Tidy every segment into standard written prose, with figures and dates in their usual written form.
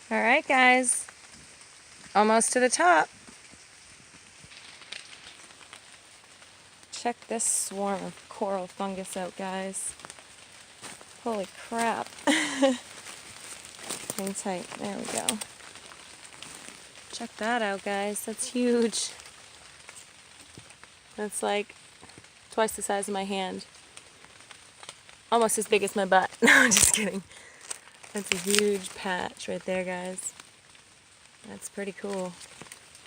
All right, guys. Almost to the top. Check this swarm of coral fungus out, guys. Holy crap. Hang tight. There we go. Check that out, guys. That's huge. That's like twice the size of my hand. Almost as big as my butt. No, I'm just kidding. That's a huge patch right there, guys. That's pretty cool.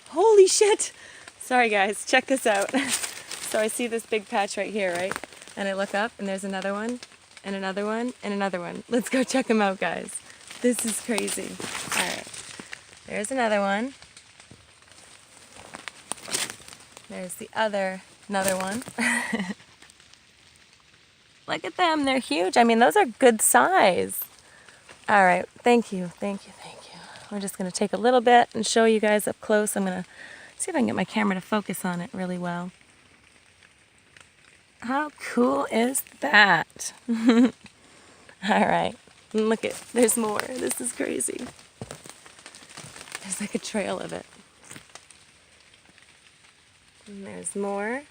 Holy shit! Sorry, guys. Check this out. So I see this big patch right here, right? And I look up, and there's another one, and another one, and another one. Let's go check them out, guys. This is crazy. All right. There's another one. There's the another one. Look at them. They're huge. I mean, those are good size. All right. Thank you. Thank you. Thank you. We're just going to take a little bit and show you guys up close. I'm going to see if I can get my camera to focus on it really well. How cool is that? All right. Look at, there's more. This is crazy. There's like a trail of it. And there's more.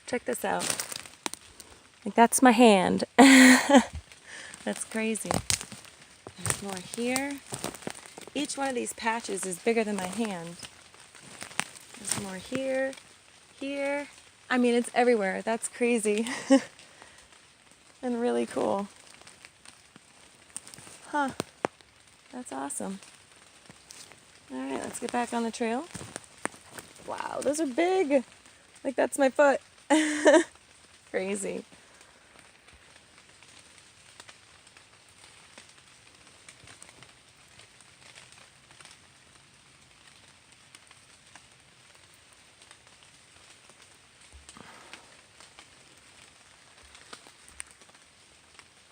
Check this out. Like, that's my hand. That's crazy. There's more here. Each one of these patches is bigger than my hand. There's more here, here. I mean, it's everywhere. That's crazy. And really cool. Huh. That's awesome. All right, let's get back on the trail. Wow, those are big. Like, that's my foot. Crazy.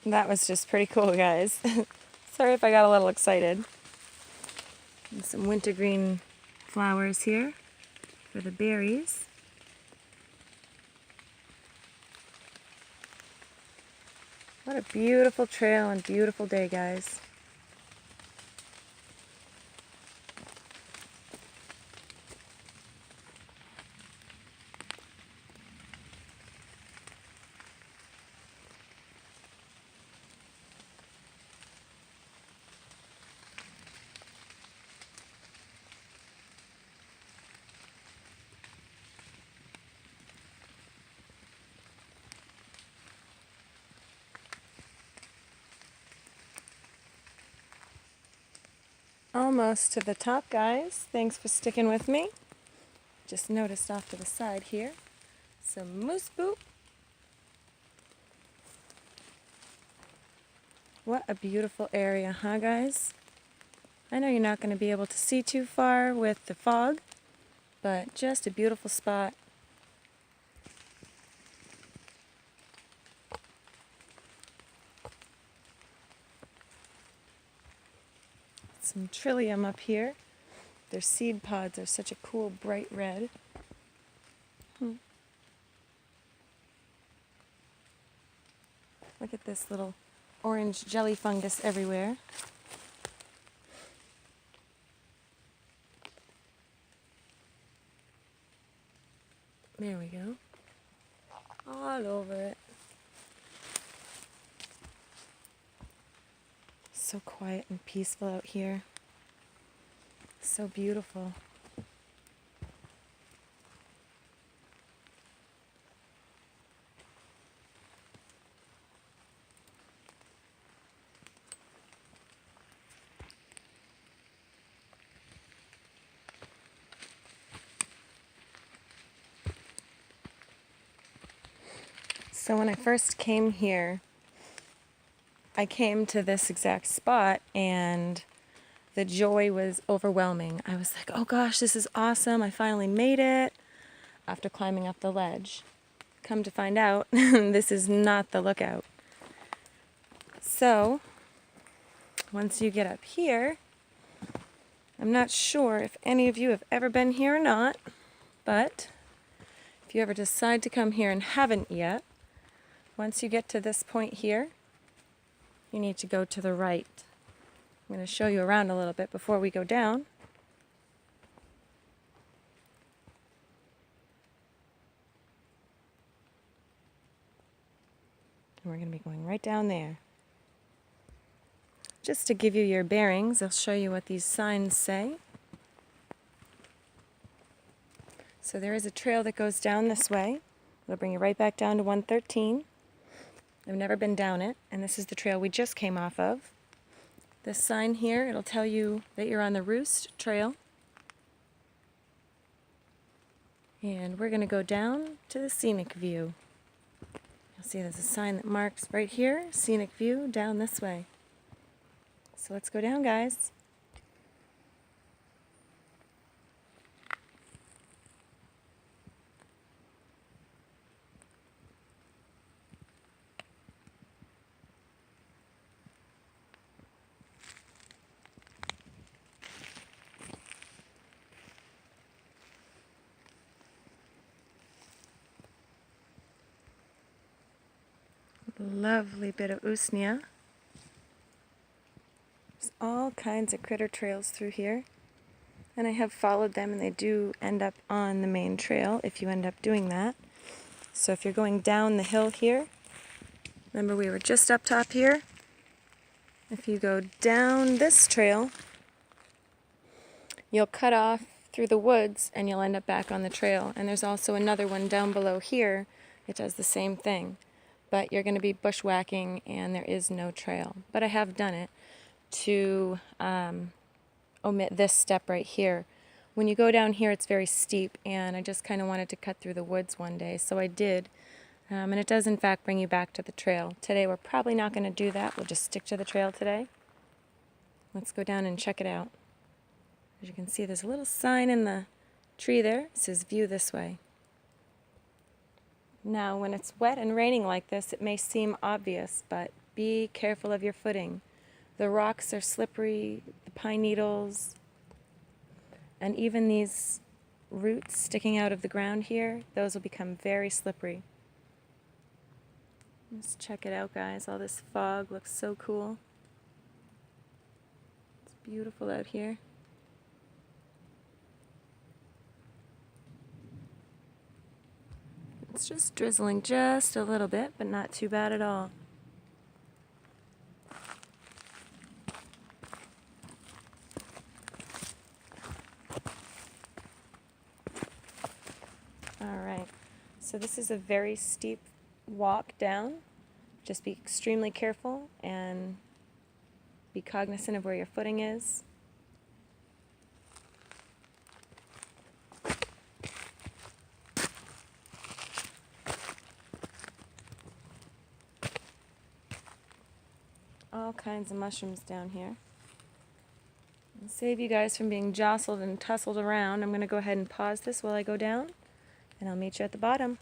That was just pretty cool, guys. Sorry if I got a little excited. And some wintergreen flowers here for the berries. What a beautiful trail and beautiful day, guys. Almost to the top, guys. Thanks for sticking with me. Just noticed off to the side here some moose poop. What a beautiful area, huh, guys? I know you're not going to be able to see too far with the fog, but just a beautiful spot. Some trillium up here. Their seed pods are such a cool bright red. Look at this little orange jelly fungus everywhere. There we go. All over it. So quiet and peaceful out here. So beautiful. So when I first came here, I came to this exact spot and the joy was overwhelming. I was like, oh gosh, this is awesome. I finally made it after climbing up the ledge. Come to find out, this is not the lookout. So, once you get up here, I'm not sure if any of you have ever been here or not, but if you ever decide to come here and haven't yet, once you get to this point here, you need to go to the right. I'm going to show you around a little bit before we go down. And we're going to be going right down there. Just to give you your bearings, I'll show you what these signs say. So there is a trail that goes down this way. It'll bring you right back down to 113. I've never been down it, and this is the trail we just came off of. This sign here, it'll tell you that you're on the Roost Trail. And we're going to go down to the Scenic View. You'll see there's a sign that marks right here, Scenic View, down this way. So let's go down, guys. Lovely bit of Usnea. There's all kinds of critter trails through here, and I have followed them, and they do end up on the main trail if you end up doing that. So if you're going down the hill here, remember we were just up top here, if you go down this trail, you'll cut off through the woods and you'll end up back on the trail. And there's also another one down below here. It does the same thing, but you're going to be bushwhacking and there is no trail. But I have done it to omit this step right here. When you go down here, it's very steep, and I just kind of wanted to cut through the woods one day, so I did. And it does, in fact, bring you back to the trail. Today, we're probably not going to do that. We'll just stick to the trail today. Let's go down and check it out. As you can see, there's a little sign in the tree there. It says, "View this way." Now, when it's wet and raining like this, it may seem obvious, but be careful of your footing. The rocks are slippery, the pine needles, and even these roots sticking out of the ground here, those will become very slippery. Let's check it out, guys. All this fog looks so cool. It's beautiful out here. It's just drizzling just a little bit, but not too bad at all. Alright, so this is a very steep walk down. Just be extremely careful and be cognizant of where your footing is. All kinds of mushrooms down here. And save you guys from being jostled and tussled around, I'm going to go ahead and pause this while I go down, and I'll meet you at the bottom.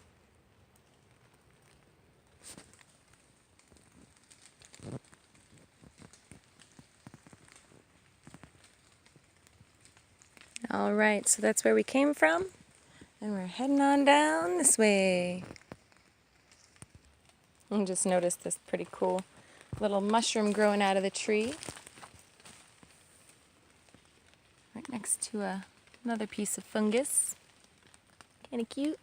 Alright, so that's where we came from, and we're heading on down this way. And just noticed this pretty cool little mushroom growing out of the tree. Right next to another piece of fungus. Kinda cute.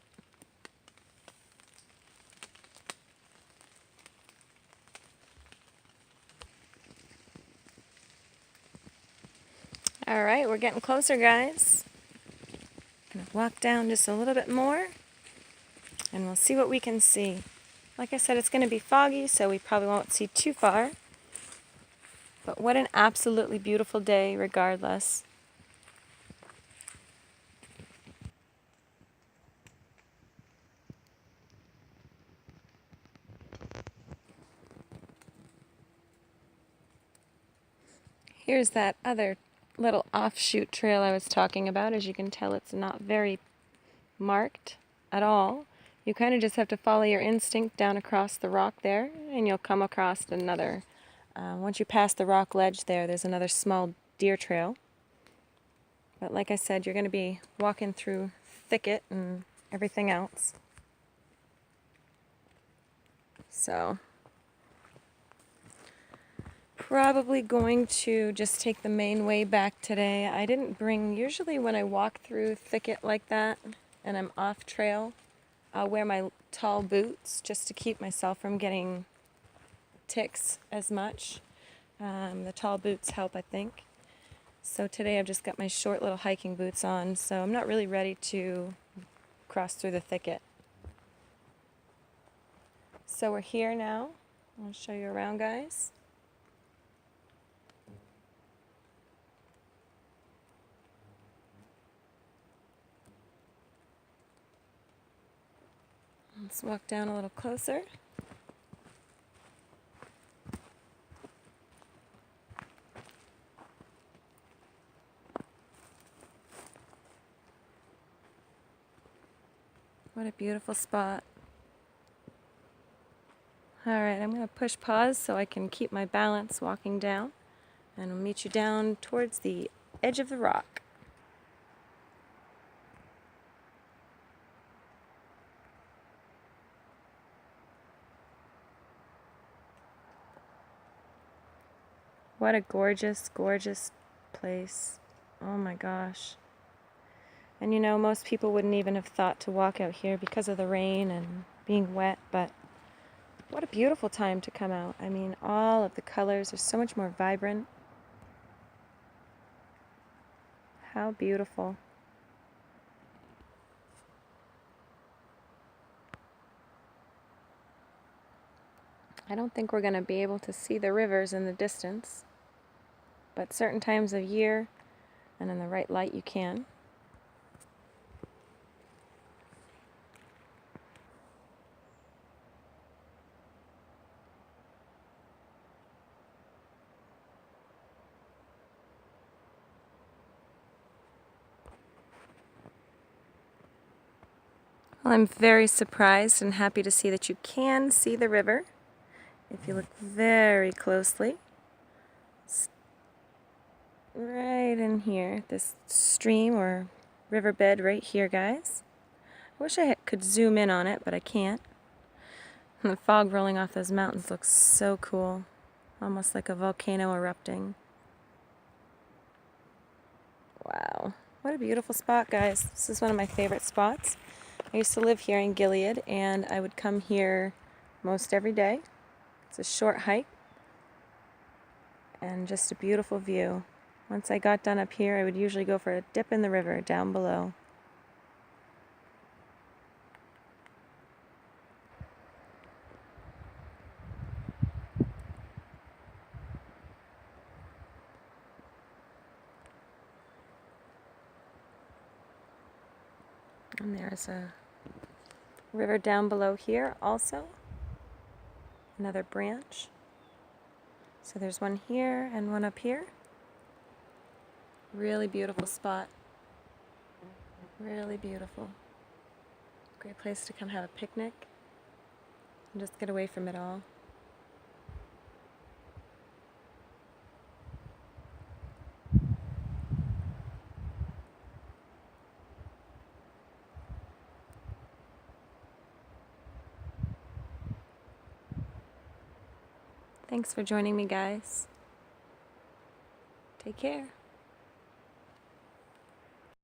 Alright, we're getting closer, guys. Gonna walk down just a little bit more, and we'll see what we can see. Like I said, it's going to be foggy, so we probably won't see too far. But what an absolutely beautiful day, regardless. Here's that other little offshoot trail I was talking about. As you can tell, it's not very marked at all. You kind of just have to follow your instinct down across the rock there, and you'll come across another. Once you pass the rock ledge there's another small deer trail. But like I said, you're going to be walking through thicket and everything else. So, Probably going to just take the main way back today. I didn't bring, usually when I walk through thicket like that and I'm off trail, I'll wear my tall boots just to keep myself from getting ticks as much. The tall boots help, I think. So today I've just got my short little hiking boots on, so I'm not really ready to cross through the thicket. So we're here now. I'll show you around, guys. Let's walk down a little closer. What a beautiful spot. Alright, I'm going to push pause so I can keep my balance walking down, and I'll meet you down towards the edge of the rock. What a gorgeous, gorgeous place. Oh my gosh. And you know, most people wouldn't even have thought to walk out here because of the rain and being wet, but what a beautiful time to come out. I mean, all of the colors are so much more vibrant. How beautiful. I don't think we're going to be able to see the rivers in the distance, but certain times of year and in the right light you can. Well, I'm very surprised and happy to see that you can see the river if you look very closely. It's right in here, this stream or riverbed right here, guys. I wish I could zoom in on it, but I can't. And the fog rolling off those mountains looks so cool, almost like a volcano erupting. Wow, what a beautiful spot, guys. This is one of my favorite spots. I used to live here in Gilead, and I would come here most every day. It's a short hike and just a beautiful view. Once I got done up here, I would usually go for a dip in the river down below. And there's a river down below here also. Another branch. So there's one here and one up here. Really beautiful spot. Really beautiful. Great place to come have a picnic and just get away from it all. Thanks for joining me, guys. Take care.